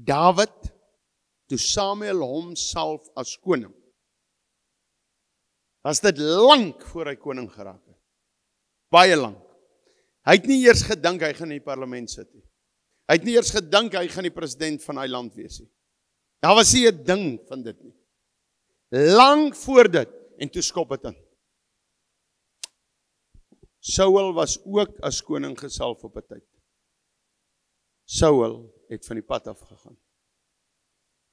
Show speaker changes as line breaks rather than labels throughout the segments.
Dawid, toe Samuel hom salf as koning, was dit lank voor hy koning geraak het. Baie lank. Hy het nie eers gedink hy gaan in die parlement sit nie. Hy het nie eers gedink hy gaan die president van hy land wees nie. Daar was nie 'n ding van dit nie. Lang voor dit, en toe skop het in. Saul was ook as koning gesalf op 'n tyd. Saul het van die pad afgegaan.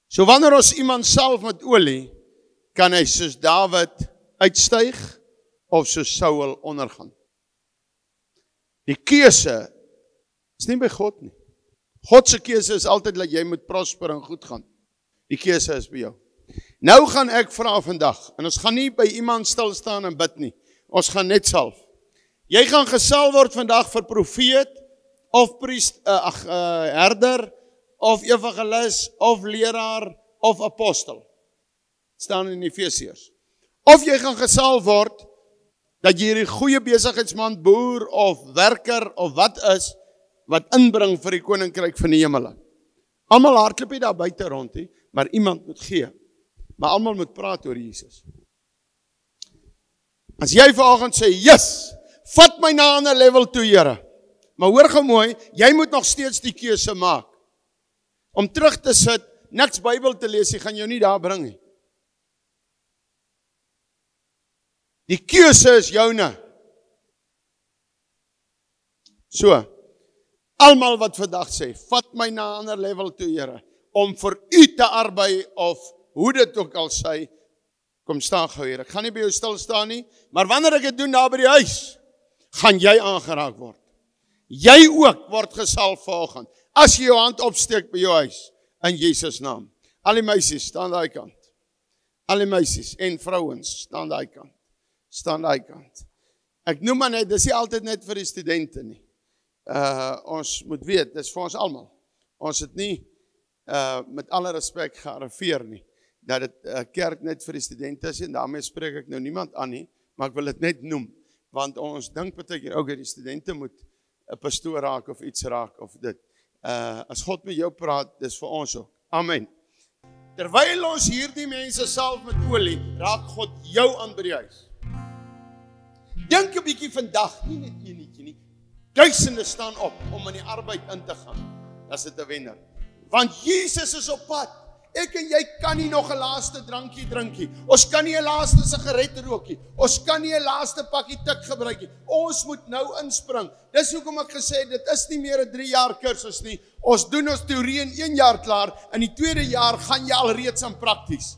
So wanneer ons iemand salf met olie, kan hy soos Dawid uitstyg, of soos Saul ondergaan. Die keuse is nie by God nie. God se keuse is altyd dat jy moet prosper en goed gaan. Die keuse is by jou. Nou gaan ek vra vandag, en ons gaan nie by iemand stil staan en bid nie. Ons gaan net salf. Jy gaan gesalf word vandag vir profeet, of herder, of evangelis, of leraar, of apostel. Staan in Efesiërs. Of jy gaan gesalf word, dat jy hierdie goeie besigheidsman, boer, of werker, of wat is, wat inbring vir die koninkryk van die hemele. Almal hardloop nie daar buite rond nie, maar iemand moet gee. Maar almal moet praat oor Jesus. As jy vanoggend sê, yes, vat my na 'n ander level toe, Here. Maar hoor gou mooi, jy moet nog steeds die keuse maak. Om terug te sit, niks Bybel te lees, jy gaan jou nie daar bring nie. Die keuse is joune. So, almal wat vandag sê, vat my na 'n ander level toe, Here, om vir u te arbei, of hoe dit ook al sê, kom staan gou, Here. Ek gaan nie by jou stil staan nie, maar wanneer ek dit doen daar by die huis, gaan jy aangeraak word. Jy ook word gesalf vanoggend, as jy jou hand opsteek by jou huis, in Jesus naam. Al die meisies, staan daai kant. Al die meisies en vrouens, staan daai kant. Staan daai kant. Ek noem maar net, dis nie altyd net vir die studente nie. Ons moet weet, dis vir ons almal. Ons het nie, met alle respek gearriveer nie, dat dit kerk net vir die studente is, en daarmee spreek ek nou niemand aan nie, maar ek wil dit net noem, want ons dink partykeer, okay, die studente moet 'n pastoor raak, of iets raak, of dit. As God met jou praat, dis vir ons ook. Amen. Terwyl ons hierdie mense salf met olie, raak God jou aan by die huis. Dink 'n bietjie vandag, nie net enetjie nie, duisende staan op om in die arbeid in te gaan. Dis dit 'n wenner. Want Jesus is op pad. Ek en jy kan nie nog 'n laaste drankie drink nie. Ons kan nie 'n laaste sigaret rook nie. Ons kan nie 'n laaste pakkie tik gebruik nie. Ons moet nou inspring. Dis hoekom ek gesê het, dit is nie meer 'n 3 jaar kursus nie. Ons doen ons teorie in 1 jaar klaar. In die 2de jaar gaan jy al reeds aan prakties.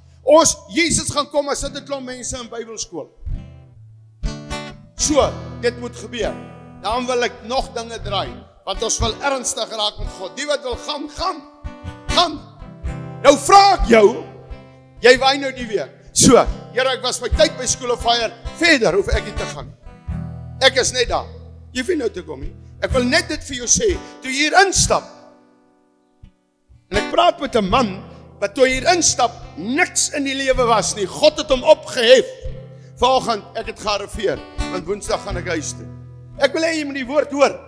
Jesus gaan kom as sit 'n klomp mense in Bybelskool. So, dit moet gebeur. Daarom wil ek nog dinge draai, want ons wil ernstig raak met God. Die wat wil gaan. Nou vra ek jou, jy waai nou die week. So, Here, ek was my tyd by School of Fire, verder hoef ek nie te gaan. Ek is net daar. Jy hoef nie nou te kom nie. Ek wil net dit vir jou sê, toe jy hier instap, en ek praat met 'n man, wat toe hier instap, niks in die lewe was nie. God het hom opgehef. Vanoggend, ek het gearriveer, want Woensdag gaan ek huis toe. Ek wil hê jy moet die woord hoor.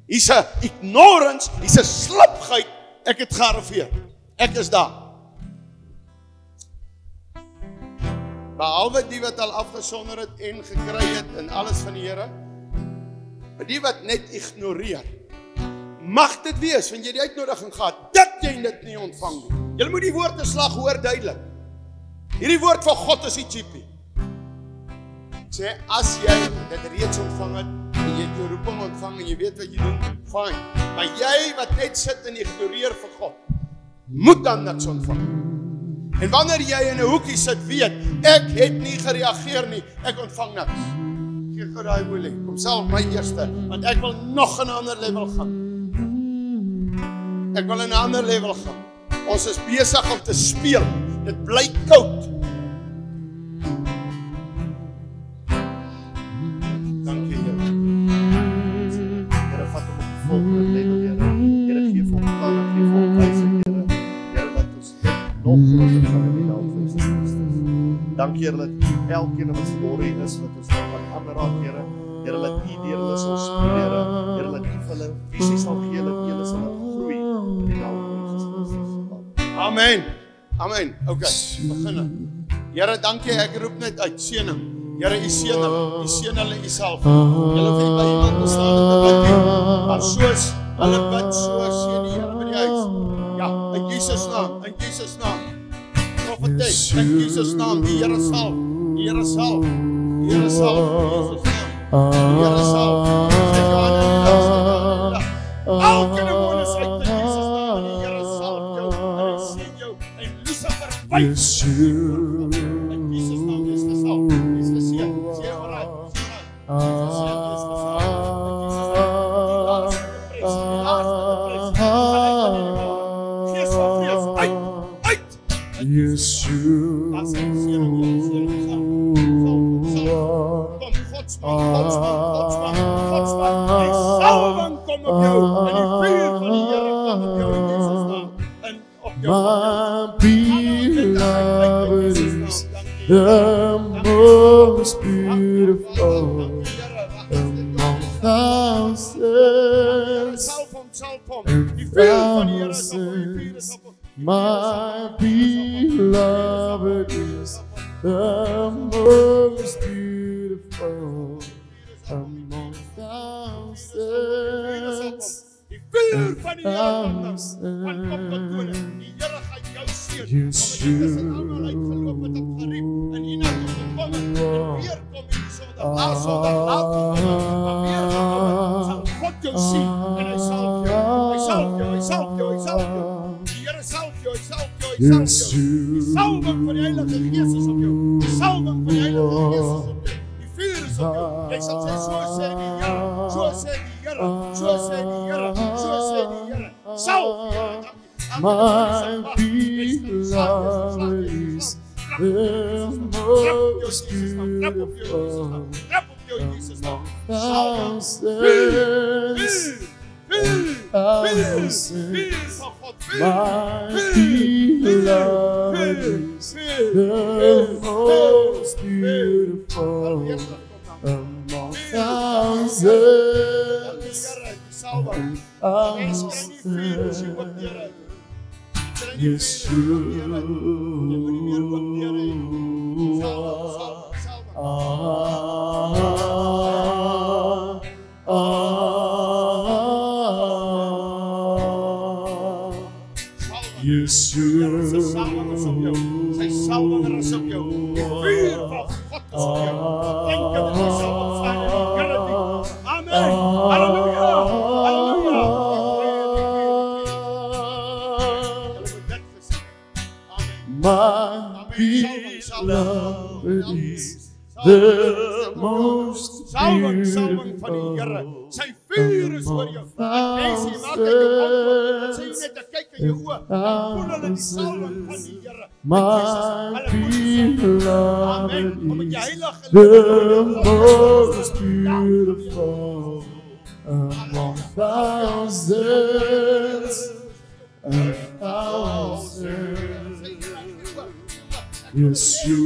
Hier's 'n ignorance, hier's 'n slipgeit, ek het gearriveer. Ek is daar. Behalwe die wat al afgesonder het en gekry het en alles van die Here, maar die wat net ignoreer, mag dit wees, want jy die uitnodiging gehad, dat jy dit nie ontvang nie. Jy moet die woord 'n slag hoor duidelik. Hierdie woord van God is nie cheapie. Sê, as jy dit reeds ontvang het, en jy het jou roeping ontvang, en jy weet wat jy doen, fine. Maar jy wat net sit en ignoreer vir God, moet dan niks ontvang. En wanneer jy in 'n hoekie sit, weet, ek het nie gereageer nie, ek ontvang niks. Gee gou daai olie, kom self my eerste, want ek wil nog 'n ander level gaan. Ek wil in 'n ander level gaan. Ons is besig om te speel, dit bly koud. Dankie Here. Here, vat hom op die volgende level, Here. Here, gee vir hom planne, gee vir hom wysheid, Here. Here, laat ons nog groter gaan in die naam van Jesus Christus. Dankie Here, dat elkeen wat vanmôre hier is, wat ons nou kan aanraak, Here. Here, laat U deur hulle sal speel, Here. Here, laat U vir hulle visies sal gee, dat hulle sal groei in die naam van Jesus Christus. Amen. Amen. Okay, begin. Here, dankie, ek roep net uit seëning. Here, u seën hulle uself. Julle hoef nie by iemand te staan en te bid nie, maar soos hulle bid, so seën die Here by die huis. Ja, in Jesus naam, in Jesus naam. Profetes, in Jesus naam, die Here salf, die Here salf, die Here salf, in Jesus naam, die Here salf. Sê Johannes, elke demonis uit in Jesus naam, en die Here salf jou, en hy sien jou, en Lucifer byt. In Jesus naam, is gesalf, is geseën, sê alright,
the most beautiful among thousands and thousands. My beloved is the most beautiful among thousands and thousands. Salving van die Heilige Gees is op jou. Salving van die Heilige Gees is op jou. Die vuur is op jou. Jy sal sê, so sê die Here, so sê die Here, so sê die Here, so sê die Here. Salf my beloved is the most beautiful among thousands. My beloved is the most beautiful among thousands and thousands. Yes, you Yes, my beloved is the most beautiful. Sy vuur is oor jou. Mense maak uit jou antwoord. Sy net te kyk in jou oë. Dan voel hulle die salwing van die Here. My beloved is the most beautiful among thousands and thousands. Yes, you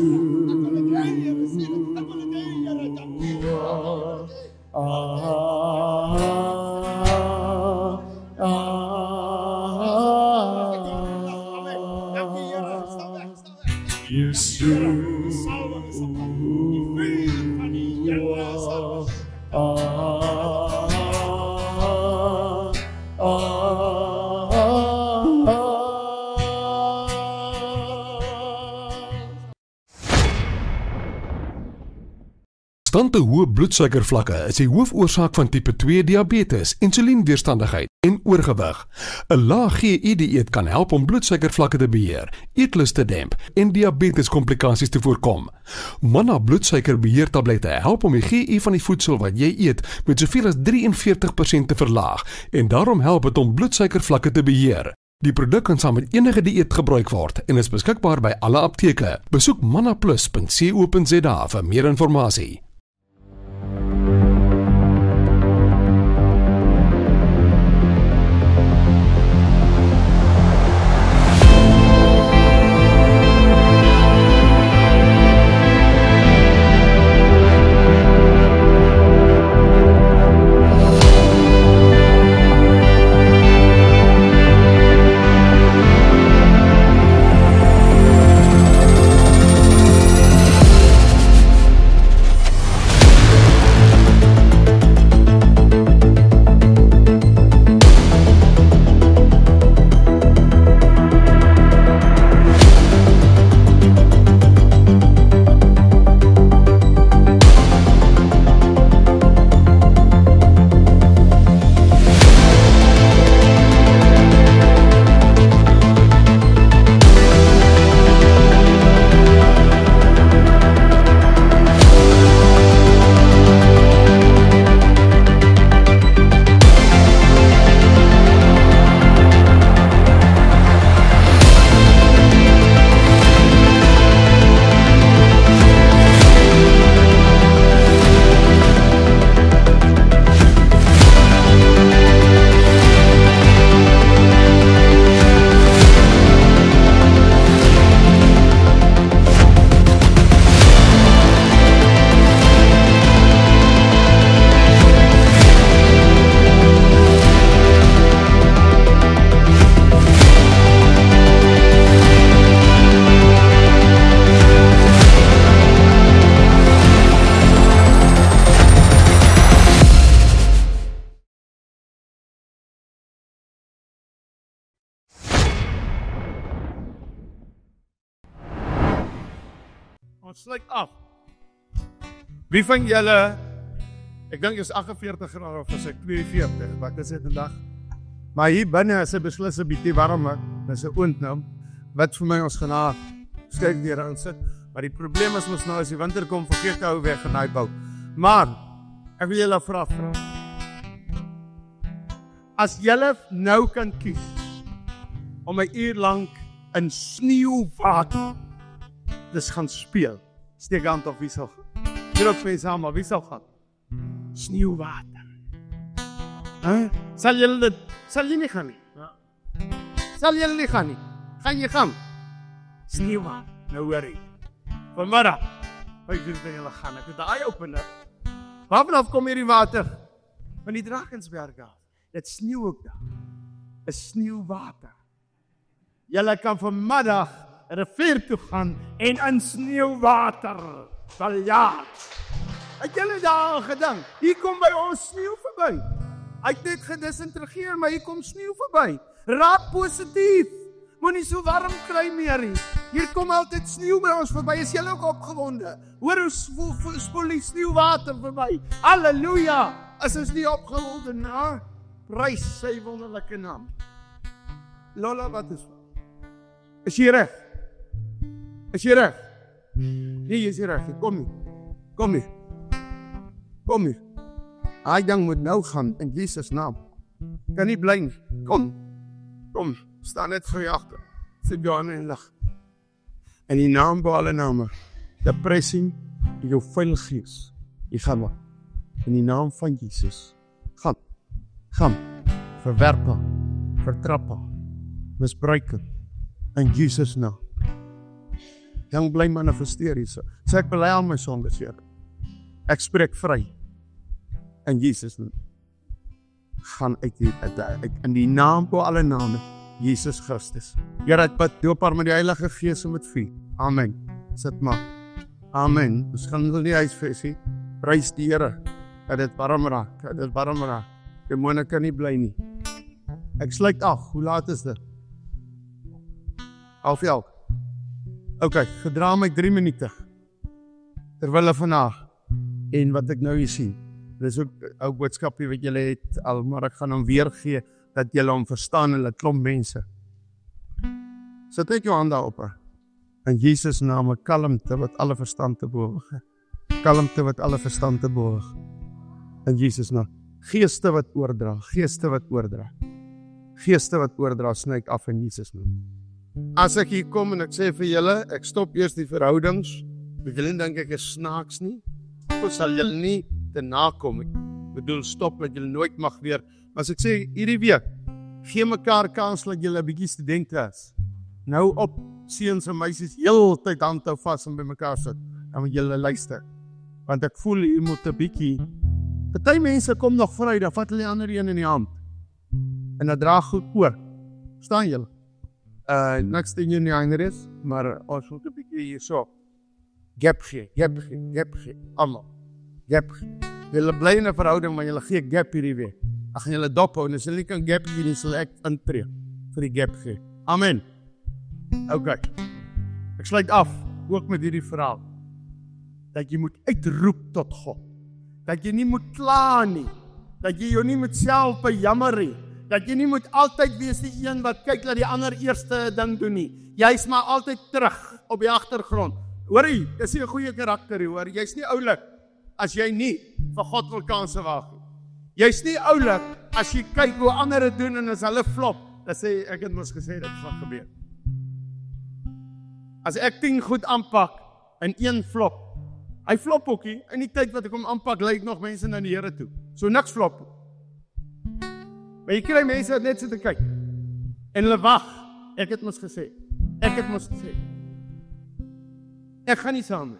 Yes, you
Konstante hoë bloedsuikervlakke is die hoofoorsaak van tipe 2 diabetes, insulienweerstandigheid en oorgewig. 'n Lae GI-dieet kan help om bloedsuikervlakke te beheer, eetlus te demp en diabeteskomplikasies te voorkom. Manna bloedsuikerbeheertablette help om die GI van die voedsel wat jy eet met soveel as 43% te verlaag en daarom help dit om bloedsuikervlakke te beheer. Die produk kan saam met enige dieet gebruik word en is beskikbaar by alle apteke. Besoek mannaplus.co.za vir meer inligting.
Ons sluit af. Wie van julle, ek dink is 48 grade of is ek 42, wat is dit vandag? Maar hier binne is 'n beslisse bietjie warmer, dis 'n oond nou, wat vir my ons gaan skryf weer aan sit. Maar die probleem is mos nou as die winter kom, vergeet hou weg en hy bou. Maar ek wil julle vra. As julle nou kan kies om 'n uur lank in sneeuwwater dis gaan speel, steek hand op wie sal gaan. Druk vir ons almal, wie sal gaan? Sneeuwwater. Sal jy nie gaan nie? Sal jy nie gaan nie? Gaan jy gaan? Sneeuwwater, nou hoor jy. Vanmiddag, ek doen vir julle gaan, ek het 'n eye-opener. Waarvanaf kom hierdie water? Van die Drakensberg af. Dit sneeu ook daar. 'n Sneeuwwater. Julle kan vanmiddag rivier toe gaan en in sneeuwwater baljaar. Het julle daaraan gedink? Hier kom by ons sneeu verby. Ek het net gedisintegreer, maar hier kom sneeu verby. Raak positief. Moenie so warm kry meer nie. Hier kom altyd sneeu by ons verby. Is julle ook opgewonde? Hoor hoe spoel die sneeuwwater verby. Halleluja! As ons nie opgewonde na, prys sy wonderlike naam. Lola, wat is? Is jy reg? Is jy reg? Nee, is jy reg? Kom nie. Kom nie. Kom nie. Hy ding moet nou gaan in Jesus naam. Kan nie bly nie. Kom. Staan net voor je achter. Sit jou aan en lig. En die naam bij alle namen. Depressie, jou vuil gees. Je gaat maar. In die naam van Jesus. Gaan. Verwerpen. Vertrappen. Misbruiken. In Jesus naam. Dan bly manifesteer hier so. Sê ek bely aan my sondes, Here. Ek spreek vry. In Jesus naam. Gaan uit in die naam bij alle namen. Jesus Christus. Here, ek bid doop haar met die Heilige Gees en met vuur. Amen. Sit maar. Amen. Ons gaan nie huisvesie. Prys die Here. Dat dit warm raak. Demone kan nie bly nie. Ek sluit af. Hoe laat is dit? 11:30. Ok, gedra my 3 minute. Terwille vandag. En wat ek nou hier sien. Dit is ook 'n boodskapie wat julle het al, maar ek gaan hom weer gee. Dat julle hom verstaan, hulle klomp mense. Sit ek jou hande op haar. In Jesus naam, 'n kalmte wat alle verstand te boog. Kalmte wat alle verstand te boog. In Jesus naam. Geeste wat oordra. Geeste wat oordra, sny ek af in Jesus naam. As ek hier kom en ek sê vir julle, ek stop eers die verhoudings, moet julle dink ek is snaaks nie, of sal julle nie te nakom. Ek bedoel, stop dat julle nooit mag weer. As ek sê, hierdie week, gee mekaar kans dat julle 'n bietjie studente is. Nou op, seuns en meisies, heeltyd hand hou vas en by mekaar sit, dan moet julle luister. Want ek voel, jy moet 'n bietjie, party mense kom nog Vrydag, vat hulle die ander een in die hand, en dat draag goed oor. Staan julle? Niks ding in die einde is, maar ons moet 'n bietjie hier so, gap gee, allemaal, gap gee. Julle bly in 'n verhouding, maar julle gee gap hierdie week. Ag gaan julle dop hou, en as julle nie kan gap gee, dan sal ek intree vir die gap gee. Amen. Ok. Ek sluit af, ook met hierdie verhaal. Dat jy moet uitroep tot God. Dat jy nie moet kla nie. Dat jy jou nie moet self bejammer nie. Dat jy nie moet altyd wees die een wat kyk dat die ander eerste ding doen nie. Jy's maar altyd terug op die agtergrond. Hoorie, dis nie 'n goeie karakter nie, hoor. Jy's nie oulik as jy nie vir God wil kanse waag nie. Jy's nie oulik as jy kyk hoe ander dit doen en as hulle flop, dan sê ek het mos gesê dit gaan gebeur. As ek 10 goed aanpak en 1 flop, hy flop ook nie, in die tyd wat ek hom aanpak, lei ek nog mense na die Here toe. So niks flop. Maar jy kry mense wat net sit te kyk. En hulle wag, ek het mos gesê. Ek gaan nie saam nie.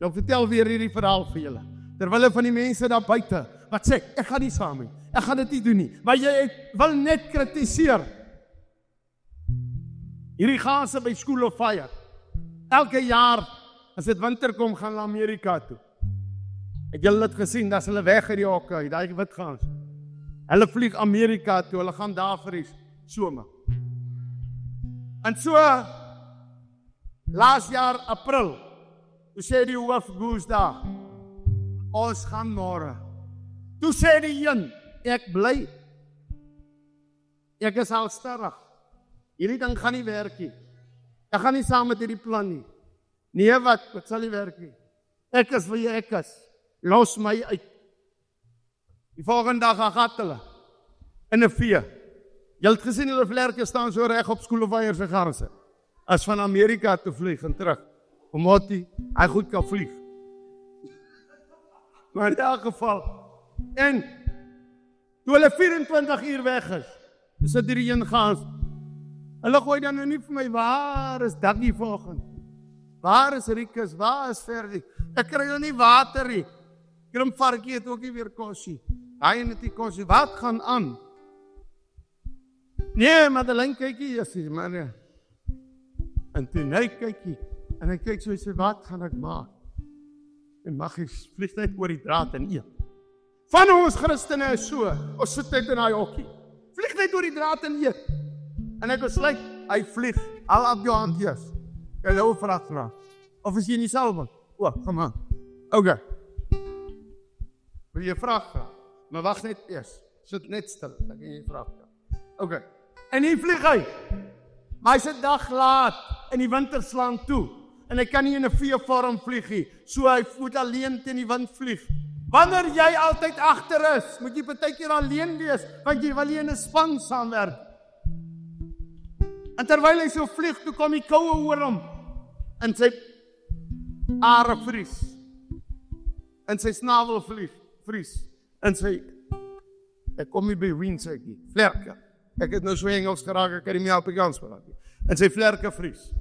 Nou vertel weer hierdie verhaal vir julle. Terwille van die mense daar buite, wat sê, ek gaan nie saam nie. Ek gaan dit nie doen nie. Maar jy wil net kritiseer. Hierdie gaanse by School of Fire. Elke jaar, as dit winter kom, gaan hulle Amerika toe. Het julle dit gesien, dat hulle weg uit die hokke, die wit gaans. Hulle vlieg Amerika toe, hulle gaan daar vir die somer. En so, laas jaar April, Toe sê die hoofgoes daar, ons gaan môre. Toe sê die een, ek bly. Ek is al sterrig. Hierdie ding gaan nie werk nie. Ek gaan nie saam met hierdie plan nie. Nee, wat sal nie werk nie. Ek is wie ek is. Los my uit. Die volgende dag gaan hulle in 'n vee. Jy het gesien hulle vlerke staan so reg op skoolweiers en garse. As van Amerika toe vlieg en terug. Omdat hy goed kan vlieg. Maar in elk geval, en toe hulle 24 uur weg is dit hierdie een gaans. Hulle gooi dan nou nie vir my, waar is Daggie volgend? Waar is Rikus? Waar is Ferdi? Ek kry hulle nie water nie. Krimvarkie het ook nie weer kosie. Hy het nie kosie. Wat gaan aan? Nee, Madeleine kykie, jy maar nee. En toe hy kykie, en hy kyk so, hy sê, wat gaan ek maak? En mag hy vlieg net oor die draad en eet. Van ons Christene is so, ons sit net in daai hokkie. Vlieg net oor die draad en eet. En ek besluit, hy vlieg, al op jou hand eers. Jy nou vraag. Of is jy nie salwing? Kom aan. Okay. Wil jy vraag? Maar wacht net eers. Sit net stil, dan kan jy vraag. Okay. En hier vlieg hy. Maar hy sit dag laat, en die winter slaan toe. En hy kan nie in 'n V-vorm vlieg nie. So hy moet alleen teen die wind vlieg. Wanneer jy altyd agter is, moet jy partykeer alleen wees, want jy wil nie in 'n span saamwerk. En terwyl hy so vlieg, toe kom die koue oor hom, en sy are vries, en sy snavel vries, en sy, ek kom nie by wien, sê ek nie, vlerke, ek het nou so Engels geraak, ek het nie meer Afrikaans geraak, en sy vlerke vries.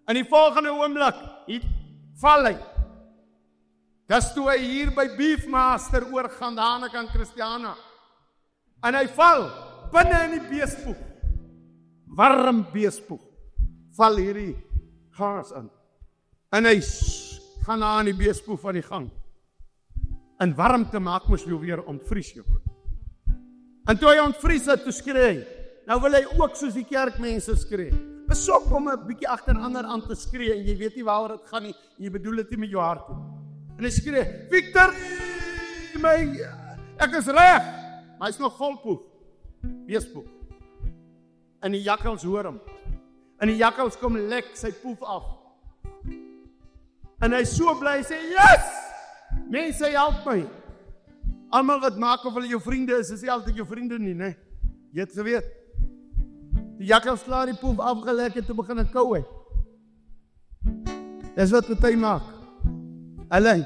In die volgende oomblik, val hy. Dis toe hy hier by Beefmaster oorgaan, daarna kan Christiana. En hy val, binne in die beespoeg. Warm beespoeg. Val hierdie gas in. En hy gaan na in die beespoeg van die gang. En warmte maak mos jou weer ontvries jou. En toe hy ontvries het, toe skree hy. Nou wil hy ook soos die kerkmense skree. Besop om 'n bietjie agter ander aan te skree, en jy weet nie waaroor dit gaan nie, en jy bedoel dit nie met jou hart nie. En hy skree, Victor, ek is reg, maar hy is nog volpoeg, beespoeg. En die jakkals hoor hom, en die jakkals kom lek sy poef af. En hy so bly, hy sê, yes, mense help my. Almal wat maak of hulle jou vriende is nie altyd jou vriende nie, né? Jy het geweet. Die jakkals klaar die poef afgelek en toe begin ek kou hy. Dis wat hy maak. Hulle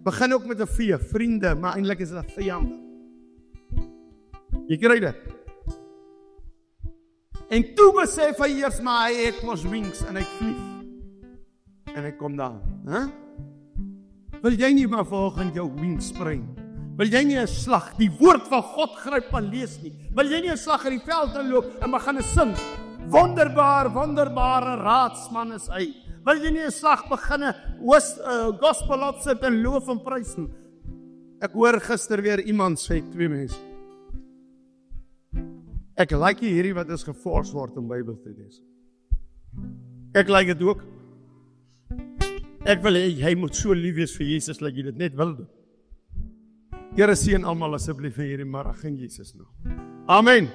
begin ook met 'n vee, vriende, maar eintlik is dit vyande. Jy kry dit. En toe besef hy eers maar hy het mos wings en hy vlieg. En hy kom daar, hè? Wil jy nie maar volgens jou wings spring? Wil jy nie 'n slag, die woord van God gryp en lees nie? Wil jy nie 'n slag in die veld inloop en begin sing? Wonderbaar, wonderbare raadsman is hy. Wil jy nie 'n slag begin gospel opset en loof en prys nie? Ek hoor gister weer iemand sê, 2 mense. Ek like hierdie wat is gefors word om Bybel te lees. Ek like dit ook. Ek wil jy moet so lief wees vir Jesus dat jy dit net wil doen. Here seën almal asseblief vir hierdie middag in Jesus naam. Amen.